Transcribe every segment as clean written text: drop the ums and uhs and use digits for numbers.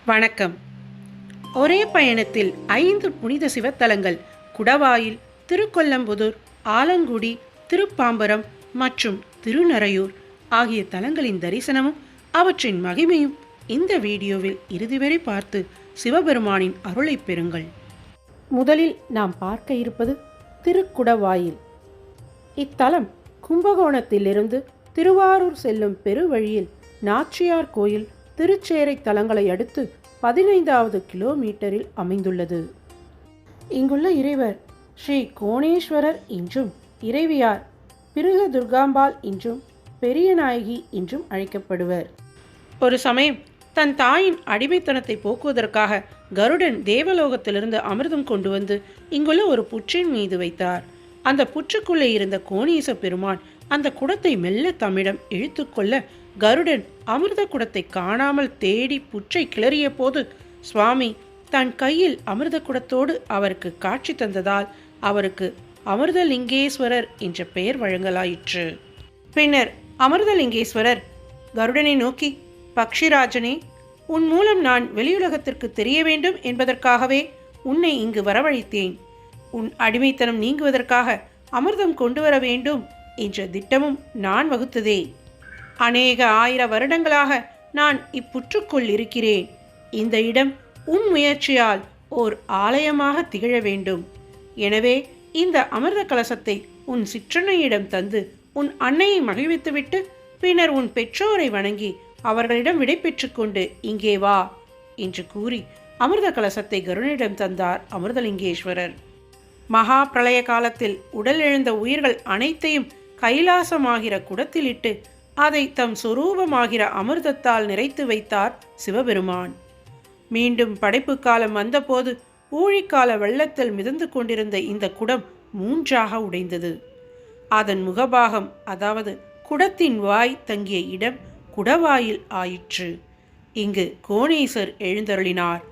வணக்கம். ஒரே பயணத்தில் 5 புனித சிவத்தலங்கள் குடவாயில், திருக்கொல்லம்புதூர், ஆலங்குடி, திருப்பாம்பரம் மற்றும் திருநறையூர் ஆகிய தலங்களின் தரிசனமும் அவற்றின் மகிமையும் இந்த வீடியோவில் இறுதி வரை பார்த்து சிவபெருமானின் அருளை பெறுங்கள். முதலில் நாம் பார்க்க இருப்பது திருக்குடவாயில். இத்தலம் கும்பகோணத்திலிருந்து திருவாரூர் செல்லும் பெருவழியில் நாச்சியார் கோயில், திருச்சேரை தலங்களை அடுத்து 15வது கிலோமீட்டரில் அமைந்துள்ளது. இங்குள்ள இறைவர் ஸ்ரீ கோணேஸ்வரர் என்றும், இறைவியார் பிருக துர்காம்பாள் என்றும், பெரியநாயகி என்றும் அழைக்கப்படுவர். ஒரு சமயம் தன் தாயின் அடிமைத்தனத்தை போக்குவதற்காக கருடன் தேவலோகத்திலிருந்து அமிர்தம் கொண்டு வந்து இங்குள்ள ஒரு புற்றின் மீது வைத்தார். அந்த புற்றுக்குள்ளே இருந்த கோணேச பெருமான் அந்த குடத்தை மெல்ல தம்மிடம் இழுத்துக்கொள்ள கருடன் அமிர்த குடத்தை காணாமல் தேடி புற்றை கிளறிய போது சுவாமி தன் கையில் அமிர்த குடத்தோடு அவருக்கு காட்சி தந்ததால் அவருக்கு அமிர்தலிங்கேஸ்வரர் என்ற பெயர் வழங்கலாயிற்று. பின்னர் அமிர்தலிங்கேஸ்வரர் கருடனை நோக்கி, பக்ஷிராஜனே, உன் மூலம் நான் வெளியுலகத்திற்கு தெரிய வேண்டும் என்பதற்காகவே உன்னை இங்கு வரவழைத்தேன். உன் அடிமைத்தனம் நீங்குவதற்காக அமிர்தம் கொண்டு வர வேண்டும் என்ற திட்டமும் நான் வகுத்ததே. அநேக 1000 வருடங்களாக நான் இப்புற்றுக்குள் இருக்கிறேன். இந்த இடம் உன் முயற்சியால் ஓர் ஆலயமாக திகழ வேண்டும். எனவே இந்த அமிர்த கலசத்தை உன் சிற்றன்னையிடம் தந்து உன் அன்னையை மகிழ்வித்துவிட்டு பின்னர் உன் பெற்றோரை வணங்கி அவர்களிடம் விடை பெற்றுக்கொண்டு இங்கே வா என்று கூறி அமிர்த கலசத்தை கருடனிடம் தந்தார் அமிர்தலிங்கேஸ்வரர். மகா பிரளய காலத்தில் உடல் எழுந்த உயிர்கள் அனைத்தையும் கைலாசமாகிற குடத்திலிட்டு அதை தம் சொரூபமாகிற அமிர்தத்தால் நிறைத்து வைத்தார் சிவபெருமான். மீண்டும் படைப்பு காலம் வந்தபோது ஊழிக்கால வெள்ளத்தில் மிதந்து கொண்டிருந்த இந்த குடம் 3ஆக உடைந்தது. அதன் முகபாகம், அதாவது குடத்தின் வாய் தங்கிய இடம் குடவாயில் ஆயிற்று. இங்கு கோணேசர் எழுந்தருளினார்.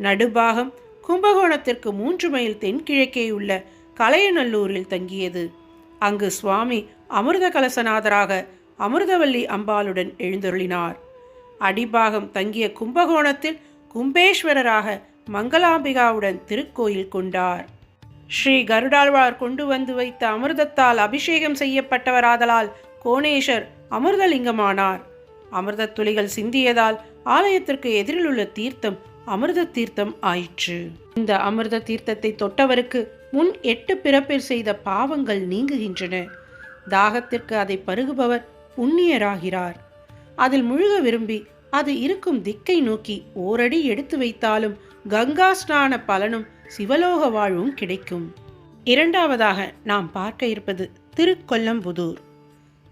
நடுபாகம் கும்பகோணத்திற்கு 3 மைல் தென்கிழக்கே உள்ள கலையநல்லூரில் தங்கியது. அங்கு சுவாமி அமிர்த கலசநாதராக அமிர்தவல்லி அம்பாளுடன் எழுந்தருளினார். அடிபாகம் தங்கிய கும்பகோணத்தில் கும்பேஸ்வரராக மங்களாம்பிகாவுடன் திருக்கோயில் கொண்டார். ஸ்ரீ கருடாழ்வார் கொண்டு வந்து வைத்த அமிர்தத்தால் அபிஷேகம் செய்யப்பட்டவராதலால் கோணேசர் அமிர்தலிங்கமானார். அமிர்த துளிகள் சிந்தியதால் ஆலயத்திற்கு எதிரில் உள்ள தீர்த்தம் அமிர்த தீர்த்தம் ஆயிற்று. இந்த அமிர்த தீர்த்தத்தை தொட்டவருக்கு முன் 8 பிறப்பில் செய்த பாவங்கள் நீங்குகின்றன. தாகத்திற்கு அதை பருகுபவர் புண்ணியராகிறார். அதில் முழுக விரும்பி அது இருக்கும் திக்கை நோக்கி ஓரடி எடுத்து வைத்தாலும் கங்கா ஸ்நான பலனும் சிவலோக வாழ்வும் கிடைக்கும். இரண்டாவதாக நாம் பார்க்க இருப்பது திருக்கொல்லம்புதூர்.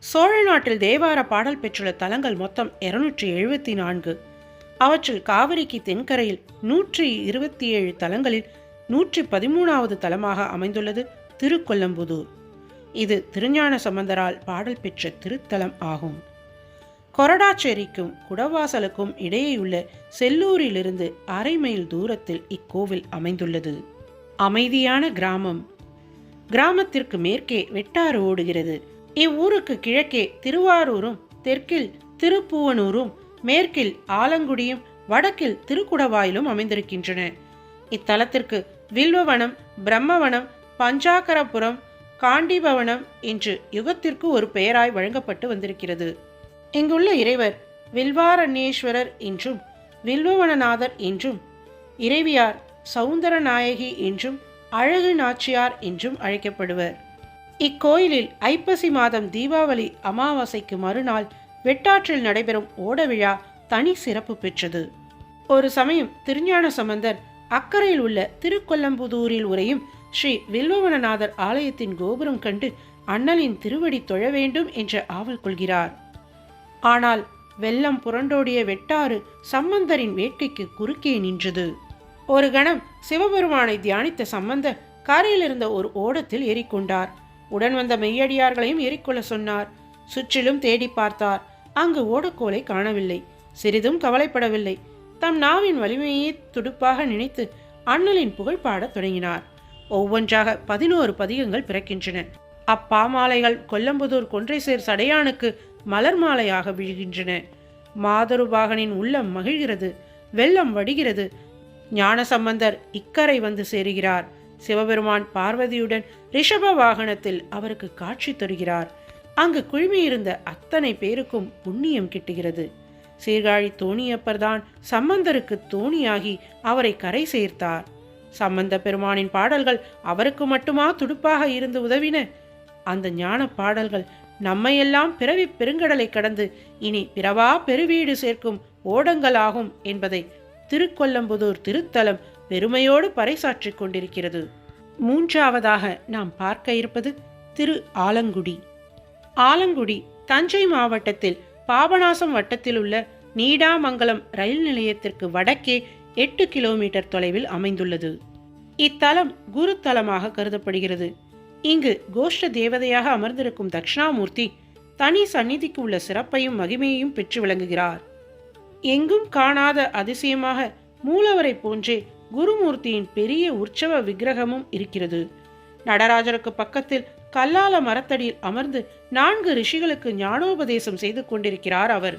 சோழ நாட்டில் தேவார பாடல் பெற்றுள்ள தலங்கள் மொத்தம் 274. அவற்றில் காவிரிக்கு தென்கரையில் 127 தலங்களில் 113வது தலமாக அமைந்துள்ளது திருக்கொல்லம்புதூர். இது திருஞான சம்பந்தரால் பாடல் பெற்ற திருத்தலம் ஆகும். கொரடாச்சேரிக்கும் குடவாசலுக்கும் இடையேயுள்ள செல்லூரிலிருந்து 1/2 மைல் தூரத்தில் இக்கோவில் அமைந்துள்ளது. அமைதியான கிராமம். கிராமத்திற்கு மேற்கே வெட்டாறு ஓடுகிறது. இவ்வூருக்கு கிழக்கே திருவாரூரும், தெற்கில் திருப்பூவனூரும், மேற்கில் ஆலங்குடியும், வடக்கில் திருக்குடவாயிலும் அமைந்திருக்கின்றன. இத்தலத்திற்கு வில்வவனம், பிரம்மவனம், பஞ்சாக்கரபுரம், காண்டிபவனம் என்று யுகத்திற்கு ஒரு பெயராய் வழங்கப்பட்டு வந்திருக்கிறது. இங்குள்ள இறைவர் வில்வாரண்யேஸ்வரர் என்றும், வில்வவனநாதர் என்றும், இறைவியார் சௌந்தரநாயகி என்றும், அழகு நாச்சியார் என்றும் அழைக்கப்படுவர். இக்கோயிலில் ஐப்பசி மாதம் தீபாவளி அமாவாசைக்கு மறுநாள் வெட்டாற்றில் நடைபெறும் ஓட விழா தனி சிறப்பு பெற்றது. ஒரு சமயம் திருஞான சம்பந்தர் அக்கறையில் உள்ள திருக்கொல்லம்புதூரில் உரையும் ஸ்ரீ வில்வவனநாதர் ஆலயத்தின் கோபுரம் கண்டு அண்ணலின் திருவடி தொழ வேண்டும் என்ற ஆவல் கொள்கிறார். ஆனால் வெள்ளம் புரண்டோடிய வெட்டாறு சம்பந்தரின் வேட்கைக்கு குறுக்கே நின்றது. ஒரு கணம் சிவபெருமானை தியானித்த சம்பந்தர் கரையில் இருந்த ஒரு ஓடத்தில் ஏறிக்கொண்டார். உடன் வந்த மெய்யடியார்களையும் ஏறிக்கொள்ள சொன்னார். சுற்றிலும் தேடி பார்த்தார். அங்கு ஓடக்கோலை காணவில்லை. சிறிதும் கவலைப்படவில்லை. தம் நாவின் வலிமையே துடுப்பாக நினைத்து அண்ணலின் புகழ் பாடத் தொடங்கினார். ஒவ்வொன்றாக 11 பதிகங்கள் பிறக்கின்றன. அப்பாமாலைகள் கொல்லம்புதூர் கொன்றைசேர் சடையானுக்கு மலர் மாலையாக விழுகின்றன. மாதருபாகனின் உள்ளம் மகிழ்கிறது. வெள்ளம் வடிகிறது. ஞானசம்பந்தர் இக்கரை வந்து சேருகிறார். சிவபெருமான் பார்வதியுடன் ரிஷப வாகனத்தில் அவருக்கு காட்சி தருகிறார். அங்கு குழுமியிருந்த அத்தனை பேருக்கும் புண்ணியம் கிட்டுகிறது. சீர்காழி தோணியப்பர் தான் சம்பந்தருக்கு தோணியாகி அவரை கரை சேர்த்தார். சம்பந்த பெருமானின் பாடல்கள் அவருக்கு மட்டுமா துடுப்பாக இருந்து உதவின? அந்த ஞான பாடல்கள் நம்மையெல்லாம் பிறவி பெருங்கடலை கடந்து இனி பிறவா பெருவீடு சேர்க்கும் ஓடங்களாகும் என்பதை திருக்கொல்லம்புதூர் திருத்தலம் பெருமையோடு பறைசாற்றிக் கொண்டிருக்கிறது. மூன்றாவதாக நாம் பார்க்க இருப்பது திரு ஆலங்குடி. ஆலங்குடி தஞ்சை மாவட்டத்தில் பாபநாசம் வட்டத்தில் உள்ள நீடாமங்கலம் ரயில் நிலையத்திற்கு வடக்கே 8 கிலோமீட்டர் தொலைவில் அமைந்துள்ளது. இத்தலம் குருத்தலமாக கருதப்படுகிறது. இங்கு கோஷ்ட தேவதையாக அமர்ந்திருக்கும் தட்சிணாமூர்த்தி தனி சந்நிதிக்கு உள்ள சிறப்பையும் மகிமையையும் பெற்று விளங்குகிறார். எங்கும் காணாத அதிசயமாக மூலவரை போன்றே குருமூர்த்தியின் பெரிய உற்சவ விக்கிரகமும் இருக்கிறது. நடராஜருக்கு பக்கத்தில் கல்லால மரத்தடியில் அமர்ந்து 4 ரிஷிகளுக்கு ஞானோபதேசம் செய்து கொண்டிருக்கிறார் அவர்.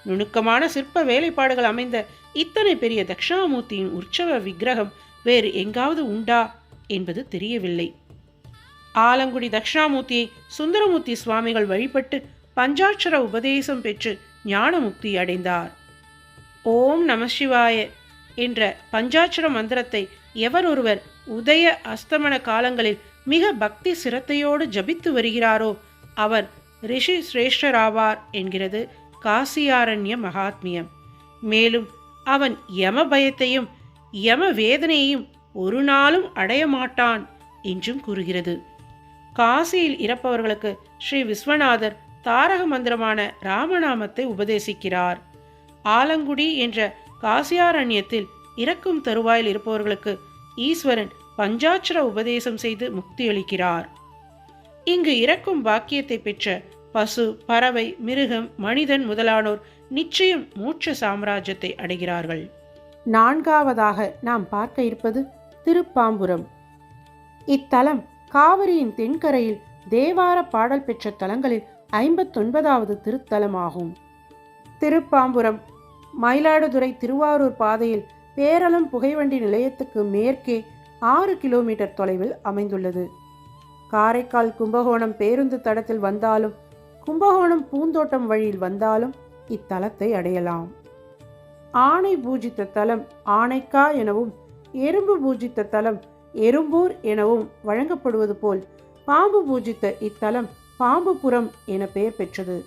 நுணுக்கமான சிற்ப வேலைப்பாடுகள் அமைந்த இத்தனை பெரிய தட்சிணாமூர்த்தியின் உற்சவ விக்கிரகம் வேறு எங்காவது உண்டா என்பது தெரியவில்லை. ஆலங்குடி தட்சிணாமூர்த்தியை சுந்தரமூர்த்தி சுவாமிகள் வழிபட்டு பஞ்சாட்சர உபதேசம் பெற்று ஞான முக்தி அடைந்தார். ஓம் நம சிவாய என்ற பஞ்சாட்சர மந்திரத்தை எவர் ஒருவர் உதய அஸ்தமன காலங்களில் மிக பக்தி சிரத்தையோடு ஜபித்து வருகிறாரோ அவர் ரிஷி சிரேஷ்டராவார் என்கிறது காசியாரண்ய மகாத்மியம். மேலும் அவன் யம பயத்தையும் யம வேதனையையும் ஒரு நாளும் அடைய மாட்டான் என்றும் கூறுகிறது. காசியில் இறப்பவர்களுக்கு ஸ்ரீ விஸ்வநாதர் தாரக மந்திரமான ராமநாமத்தை உபதேசிக்கிறார். ஆலங்குடி என்ற காசியாரண்யத்தில் இறக்கும் தருவாயில் இருப்பவர்களுக்கு ஈஸ்வரன் பஞ்சாட்சர உபதேசம் செய்து முக்தியளிக்கிறார். இங்கு இறக்கும் பாக்கியத்தை பெற்ற பசு, பறவை, மிருகம், மனிதன் முதலானோர் நிச்சயம் மோட்ச சாம்ராஜ்யத்தை அடைகிறார்கள். நான்காவதாக நாம் பார்க்க இருப்பது திருப்பாம்புரம். இத்தலம் காவிரியின் தென்கரையில் தேவார பாடல் பெற்ற தலங்களில் 59வது திருத்தலமாகும். திருப்பாம்புரம் மயிலாடுதுறை திருவாரூர் பாதையில் பேரளம் புகைவண்டி நிலையத்துக்கு மேற்கே 6 கிலோமீட்டர் தொலைவில் அமைந்துள்ளது. காரைக்கால் கும்பகோணம் பேருந்து தடத்தில் வந்தாலும் கும்பகோணம் பூந்தோட்டம் வழியில் வந்தாலும் இத்தலத்தை அடையலாம். ஆனை பூஜித்த தலம் ஆனைக்கா எனவும் எறும்பு பூஜித்த தலம் எறும்பூர் எனவும் வழங்கப்படுவது போல் பாம்பு பூஜித்த இத்தலம் பாம்புபுரம் என பெயர் பெற்றது.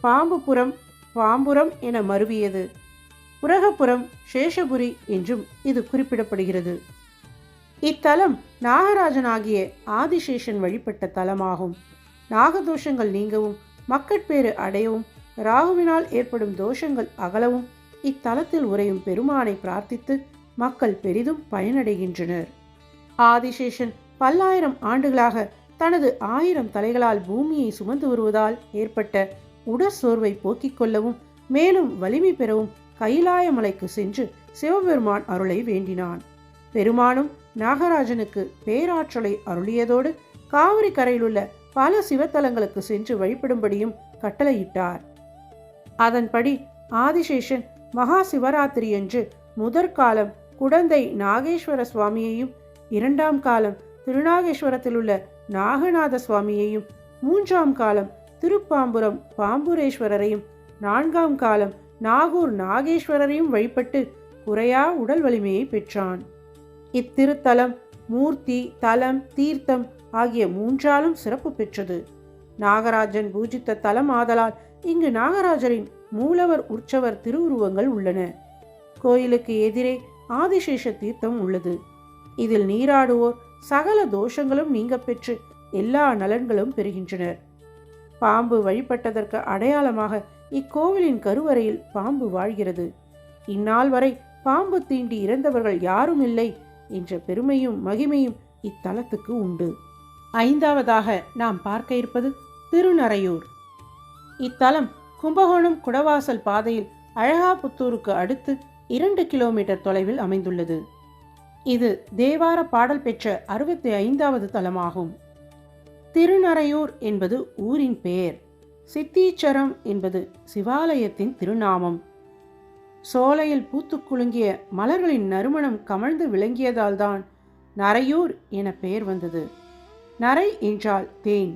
பாம்புபுரம் பாம்புரம் என மருவியது. புரகபுரம் சேஷபுரி என்றும் இது குறிப்பிடப்படுகிறது. இத்தலம் நாகராஜனாகிய ஆதிசேஷன் வழிபட்ட தலமாகும். நாகதோஷங்கள் நீங்கவும் மக்கட்பேறு அடையவும் ராகுவினால் ஏற்படும் தோஷங்கள் அகலவும் இத்தலத்தில் உறையும் பெருமானை பிரார்த்தித்து மக்கள் பெரிதும் பயனடைகின்றனர். ஆதிசேஷன் பல்லாயிரம் ஆண்டுகளாக தனது 1000 தலைகளால் பூமியை சுமந்து வருவதால் ஏற்பட்ட உடற்சோர்வை போக்கிக் கொள்ளவும் மேலும் வலிமை பெறவும் கைலாய மலைக்கு சென்று சிவபெருமான் அருளை வேண்டினான். பெருமானும் நாகராஜனுக்கு பேராற்றலை அருளியதோடு காவிரி கரையிலுள்ள பல சிவத்தலங்களுக்கு சென்று வழிபடும்படியும் கட்டளையிட்டார். அதன்படி ஆதிசேஷன் மகா சிவராத்திரி என்று முதற்காலம் குடந்தை நாகேஸ்வர சுவாமியையும், 2ஆம் காலம் திருநாகேஸ்வரத்தில் உள்ள நாகநாத சுவாமியையும், 3ஆம் காலம் திருப்பாம்புரம் பாம்புரேஸ்வரரையும், 4ஆம் காலம் நாகூர் நாகேஸ்வரரையும் வழிபட்டு குறையா உடல் வலிமையை பெற்றான். இத்திருத்தலம் மூர்த்தி, தலம், தீர்த்தம் ஆகிய 3ஆலும் சிறப்பு பெற்றது. நாகராஜன் பூஜித்த தலம் ஆதலால் இங்கு நாகராஜரின் மூலவர் உற்சவர் திருவுருவங்கள் உள்ளன. கோயிலுக்கு எதிரே ஆதிசேஷ தீர்த்தம் உள்ளது. இதில் நீராடுவோர் சகல தோஷங்களும் நீங்க பெற்று எல்லா நலன்களும் பெறுகின்றனர். பாம்பு வழிபட்டதற்கு அடையாளமாக இக்கோவிலின் கருவறையில் பாம்பு வாழ்கிறது. இந்நாள் வரை பாம்பு தீண்டி இறந்தவர்கள் யாரும் இல்லை என்ற பெருமையும் மகிமையும் இத்தலத்துக்கு உண்டு. 5ஆவதாக நாம் பார்க்க இருப்பது திருநறையூர். இத்தலம் கும்பகோணம் குடவாசல் பாதையில் அழகாபுத்தூருக்கு அடுத்து 2 கிலோமீட்டர் தொலைவில் அமைந்துள்ளது. இது தேவார பாடல் பெற்ற 65வது தலமாகும். திருநறையூர் என்பது ஊரின் பெயர். சித்தீச்சரம் என்பது சிவாலயத்தின் திருநாமம். சோலையில் பூத்து குலுங்கிய மலர்களின் நறுமணம் கமழ்ந்து விளங்கியதால்தான் நரையூர் என பெயர் வந்தது. நரை என்றால் தேன்,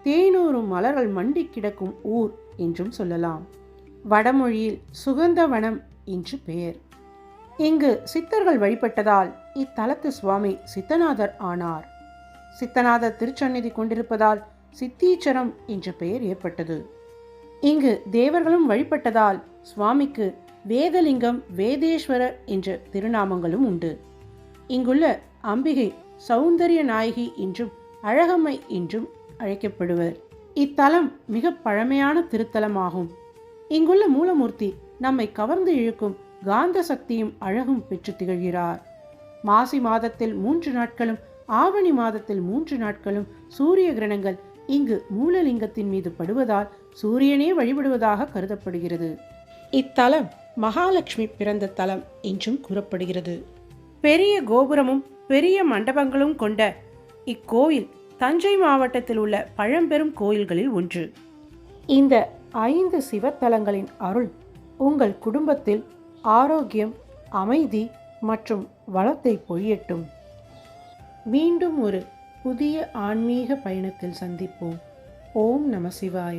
தேனூரும் மலர்கள் மண்டி கிடக்கும் ஊர் என்றும் சொல்லலாம். வடமொழியில் சுகந்தவனம் என்று பெயர். இங்கு சித்தர்கள் வழிபட்டதால் இத்தலத்து சுவாமி சித்தநாதர் ஆனார். சித்தநாதர் திருச்சந்நிதி கொண்டிருப்பதால் சித்தீச்சரம் என்ற பெயர் ஏற்பட்டது. இங்கு தேவர்களும் வழிபட்டதால் சுவாமிக்கு வேதலிங்கம், வேதேஸ்வரர் என்ற திருநாமங்களும் உண்டு. இங்குள்ள அம்பிகை சௌந்தரிய நாயகி என்றும் அழகம்மை என்றும் அழைக்கப்படுவர். இத்தலம் மிக பழமையான திருத்தலமாகும். இங்குள்ள மூலமூர்த்தி நம்மை கவர்ந்து இழுக்கும் காந்த சக்தியும் அழகும் பெற்று திகழ்கிறார். மாசி மாதத்தில் 3 நாட்களும் ஆவணி மாதத்தில் 3 நாட்களும் சூரிய கிரணங்கள் இங்கு மூலலிங்கத்தின் மீது படுவதால் சூரியனே வழிபடுவதாக கருதப்படுகிறது. இத்தலம் மகாலட்சுமி பிறந்த தலம் என்றும் கூறப்படுகிறது. பெரிய கோபுரமும் பெரிய மண்டபங்களும் கொண்ட இக்கோயில் தஞ்சை மாவட்டத்தில் உள்ள பழம்பெரும் கோயில்களில் ஒன்று. இந்த 5 சிவத்தலங்களின் அருள் உங்கள் குடும்பத்தில் ஆரோக்கியம், அமைதி மற்றும் வளத்தை பொழியட்டும். மீண்டும் ஒரு புதிய ஆன்மீக பயணத்தில் சந்திப்போம். ஓம் நம சிவாய.